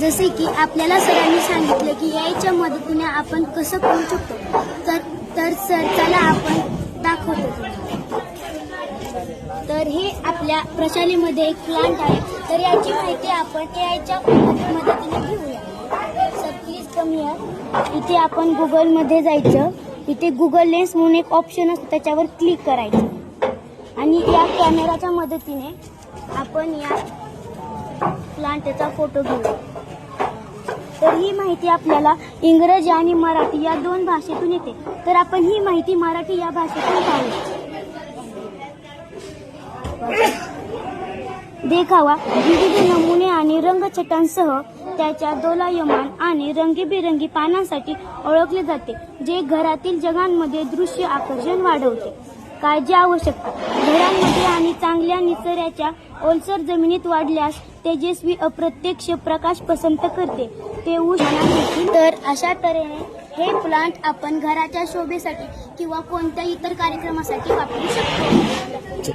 जसे की आपल्याला सरांनी सांगितले की याच्या मदतीने आपण कसं करू शकतो, तर सर चला आपण दाखवतो. तर हे आपल्या प्रशालेमध्ये एक प्लांट आहे. तर याची माहिती आपण एआयच्या मदतीने घेऊया. Sir please come here. इथे आपण गुगलमध्ये जायचं. इथे गुगल लेन्स म्हणून एक ऑप्शन असतो, त्याच्यावर क्लिक करायचं आणि या कॅमेराच्या मदतीने आपण या प्लांटचा फोटो घेऊया. तर ही माहिती आपल्याला इंग्रजी आणि मराठी या दोन भाषेतून येते. तर आपण ही माहिती मराठी या भाषेतून पाहू. देखावा विविध नमुने आणि रंगछटांसह त्याच्या दोलायमान आणि रंगीबिरंगी पानांसाठी ओळखले जाते, जे घरातील जगांमध्ये दृश्य आकर्षण वाढवते. काळजी आवश्यकता. घरांमध्ये आणि चांगल्या निचऱ्याच्या ओलसर जमिनीत वाढल्यास तेजस्वी अप्रत्यक्ष प्रकाश पसंत करते. ते उष्ण. तर अशा तऱ्हेने हे प्लांट आपण घराच्या शोभेसाठी किंवा कोणत्या इतर कार्यक्रमासाठी वापरू शकतो.